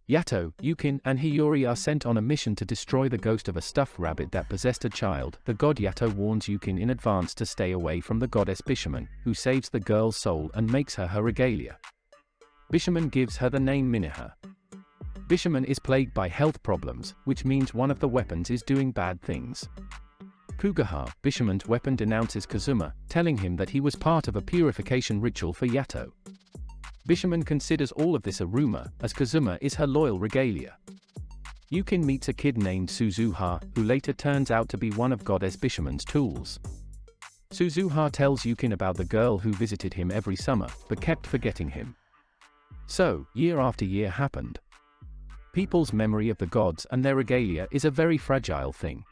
Yato, Yukin, and Hiyori are sent on a mission to destroy the ghost of a stuffed rabbit that possessed a child. The god Yato warns Yukin in advance to stay away from the goddess Bishamon, who saves the girl's soul and makes her regalia. Bishamon gives her the name Minaha. Bishamon is plagued by health problems, which means one of the weapons is doing bad things. Kugaha, Bishamon's weapon, denounces Kazuma, telling him that he was part of a purification ritual for Yato. Bishamon considers all of this a rumor, as Kazuma is her loyal regalia. Yukin meets a kid named Suzuha, who later turns out to be one of Goddess Bishamon's tools. Suzuha tells Yukin about the girl who visited him every summer, but kept forgetting him. So, year after year happened. People's memory of the gods and their regalia is a very fragile thing.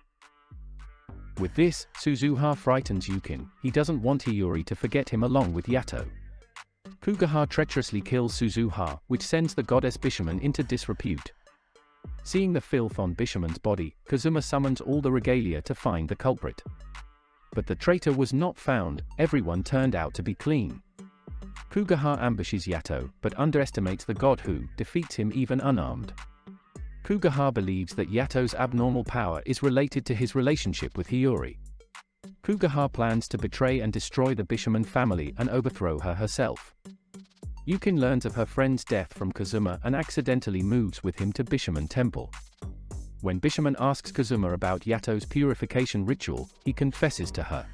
With this, Suzuha frightens Yukin. He doesn't want Hiyori to forget him along with Yato. Kugaha treacherously kills Suzuha, which sends the goddess Bishamon into disrepute. Seeing the filth on Bishamon's body, Kazuma summons all the regalia to find the culprit. But the traitor was not found. Everyone turned out to be clean. Kugaha ambushes Yato, but underestimates the god, who defeats him even unarmed. Kugaha believes that Yato's abnormal power is related to his relationship with Hiyori. Kugaha plans to betray and destroy the Bishamon family and overthrow her herself. Yukin learns of her friend's death from Kazuma and accidentally moves with him to Bishamon Temple. When Bishamon asks Kazuma about Yato's purification ritual, he confesses to her.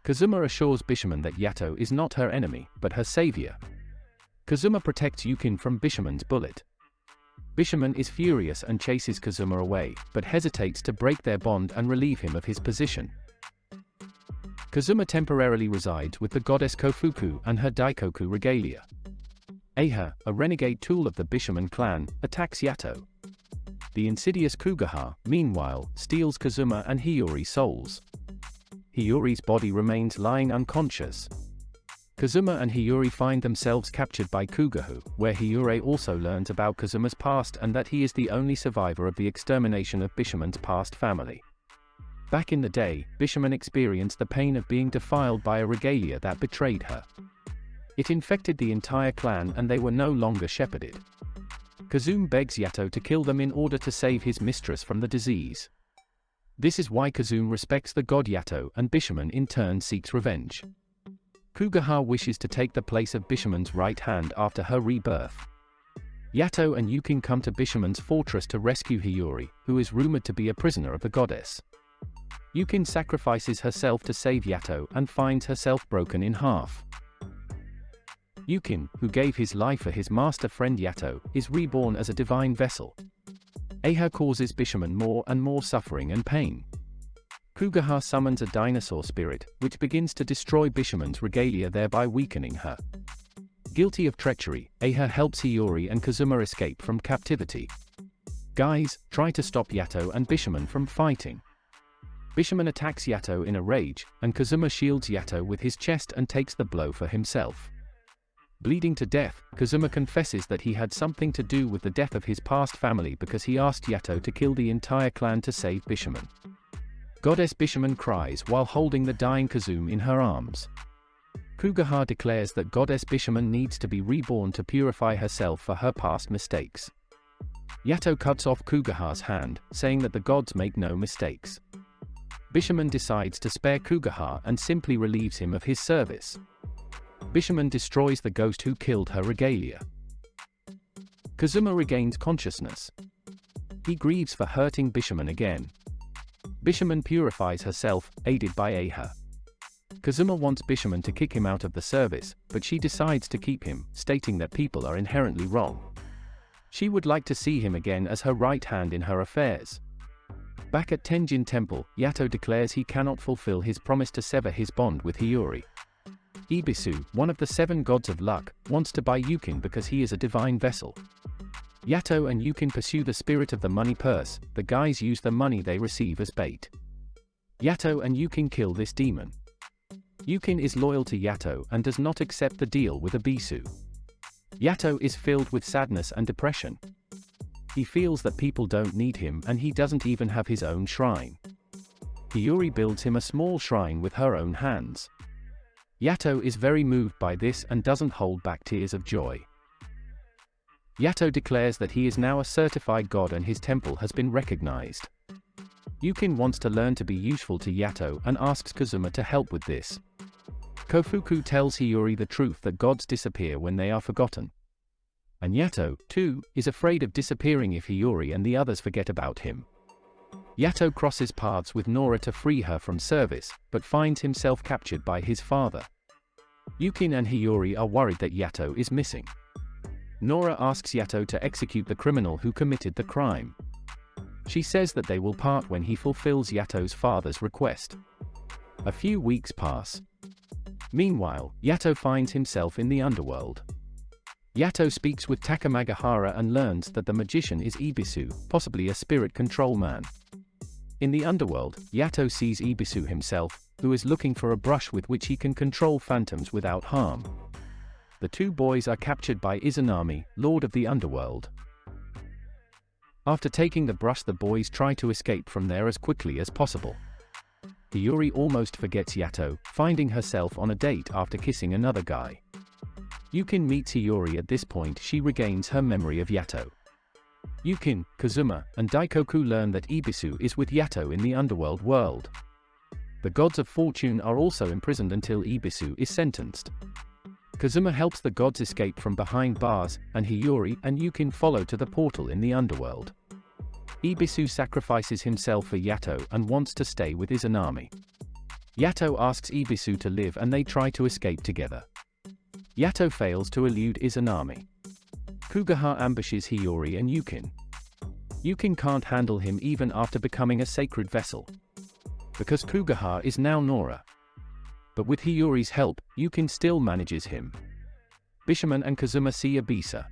Kazuma assures Bishamon that Yato is not her enemy, but her savior. Kazuma protects Yukin from Bishamon's bullet. Bishamon is furious and chases Kazuma away, but hesitates to break their bond and relieve him of his position. Kazuma temporarily resides with the goddess Kofuku and her Daikoku regalia. Aha, a renegade tool of the Bishamon clan, attacks Yato. The insidious Kugaha, meanwhile, steals Kazuma and Hiyori's souls. Hiyori's body remains lying unconscious. Kazuma and Hiyori find themselves captured by Kugaha, where Hiyori also learns about Kazuma's past and that he is the only survivor of the extermination of Bishamon's past family. Back in the day, Bishamon experienced the pain of being defiled by a regalia that betrayed her. It infected the entire clan and they were no longer shepherded. Kazuma begs Yato to kill them in order to save his mistress from the disease. This is why Kazuma respects the god Yato, and Bishamon in turn seeks revenge. Kugaha wishes to take the place of Bishamon's right hand after her rebirth. Yato and Yukin come to Bishamon's fortress to rescue Hiyori, who is rumored to be a prisoner of the goddess. Yukin sacrifices herself to save Yato and finds herself broken in half. Yukin, who gave his life for his master friend Yato, is reborn as a divine vessel. Aha causes Bishamon more and more suffering and pain. Kugaha summons a dinosaur spirit, which begins to destroy Bishamon's regalia, thereby weakening her. Guilty of treachery, Aha helps Hiyori and Kazuma escape from captivity. Guys try to stop Yato and Bishamon from fighting. Bishamon attacks Yato in a rage, and Kazuma shields Yato with his chest and takes the blow for himself. Bleeding to death, Kazuma confesses that he had something to do with the death of his past family because he asked Yato to kill the entire clan to save Bishamon. Goddess Bishamon cries while holding the dying Kazuma in her arms. Kugaha declares that Goddess Bishamon needs to be reborn to purify herself for her past mistakes. Yato cuts off Kugaha's hand, saying that the gods make no mistakes. Bishamon decides to spare Kugaha and simply relieves him of his service. Bishamon destroys the ghost who killed her regalia. Kazuma regains consciousness. He grieves for hurting Bishamon again. Bishamon purifies herself, aided by Aha. Kazuma wants Bishamon to kick him out of the service, but she decides to keep him, stating that people are inherently wrong. She would like to see him again as her right hand in her affairs. Back at Tenjin Temple, Yato declares he cannot fulfill his promise to sever his bond with Hiyori. Ibisu, one of the 7 gods of luck, wants to buy Yukin because he is a divine vessel. Yato and Yukin pursue the spirit of the money purse. The guys use the money they receive as bait. Yato and Yukin kill this demon. Yukin is loyal to Yato and does not accept the deal with Ibisu. Yato is filled with sadness and depression. He feels that people don't need him and he doesn't even have his own shrine. Hiyori builds him a small shrine with her own hands. Yato is very moved by this and doesn't hold back tears of joy. Yato declares that he is now a certified god and his temple has been recognized. Yukin wants to learn to be useful to Yato and asks Kazuma to help with this. Kofuku tells Hiyori the truth that gods disappear when they are forgotten. And Yato, too, is afraid of disappearing if Hiyori and the others forget about him. Yato crosses paths with Nora to free her from service, but finds himself captured by his father. Yukin and Hiyori are worried that Yato is missing. Nora asks Yato to execute the criminal who committed the crime. She says that they will part when he fulfills Yato's father's request. A few weeks pass. Meanwhile, Yato finds himself in the underworld. Yato speaks with Takamagahara and learns that the magician is Ibisu, possibly a spirit control man. In the underworld, Yato sees Ibisu himself, who is looking for a brush with which he can control phantoms without harm. The two boys are captured by Izanami, Lord of the Underworld. After taking the brush, the boys try to escape from there as quickly as possible. Hiyori almost forgets Yato, finding herself on a date after kissing another guy. Yukin meets Hiyori. At this point she regains her memory of Yato. Yukin, Kazuma, and Daikoku learn that Ibisu is with Yato in the underworld world. The gods of fortune are also imprisoned until Ibisu is sentenced. Kazuma helps the gods escape from behind bars, and Hiyori and Yukin follow to the portal in the underworld. Ibisu sacrifices himself for Yato and wants to stay with Izanami. Yato asks Ibisu to live and they try to escape together. Yato fails to elude Izanami. Kugaha ambushes Hiyori and Yukin. Yukin can't handle him even after becoming a sacred vessel. Because Kugaha is now Nora. But with Hiyori's help, Yukin still manages him. Bishamon and Kazuma see Ibisa.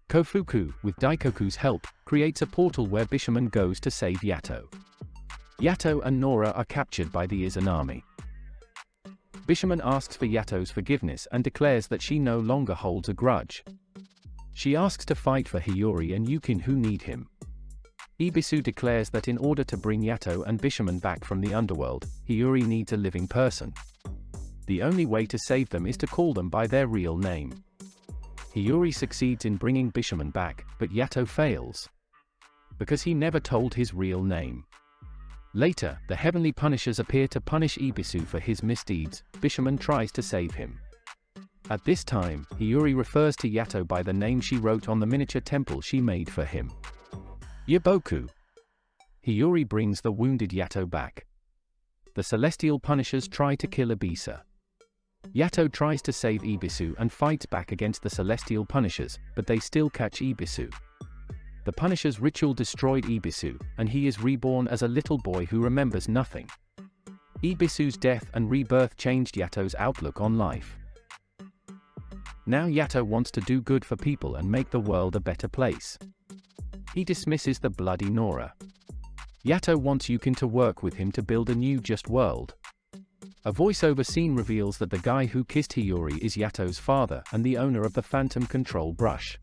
Kofuku, with Daikoku's help, creates a portal where Bishamon goes to save Yato. Yato and Nora are captured by the Izanami. Bishamon asks for Yato's forgiveness and declares that she no longer holds a grudge. She asks to fight for Hiyori and Yukin who need him. Ibisu declares that in order to bring Yato and Bishamon back from the underworld, Hiyori needs a living person. The only way to save them is to call them by their real name. Hiyori succeeds in bringing Bishamon back, but Yato fails. Because he never told his real name. Later, the heavenly punishers appear to punish Ibisu for his misdeeds. Bishamon tries to save him. At this time, Hiyori refers to Yato by the name she wrote on the miniature temple she made for him. Yaboku. Hiyori brings the wounded Yato back. The celestial punishers try to kill Ibisa. Yato tries to save Ibisu and fights back against the celestial punishers, but they still catch Ibisu. The punishers' ritual destroyed Ibisu, and he is reborn as a little boy who remembers nothing. Ibisu's death and rebirth changed Yato's outlook on life. Now Yato wants to do good for people and make the world a better place. He dismisses the bloody Nora. Yato wants Yukin to work with him to build a new just world. A voiceover scene reveals that the guy who kissed Hiyori is Yato's father and the owner of the Phantom Control brush.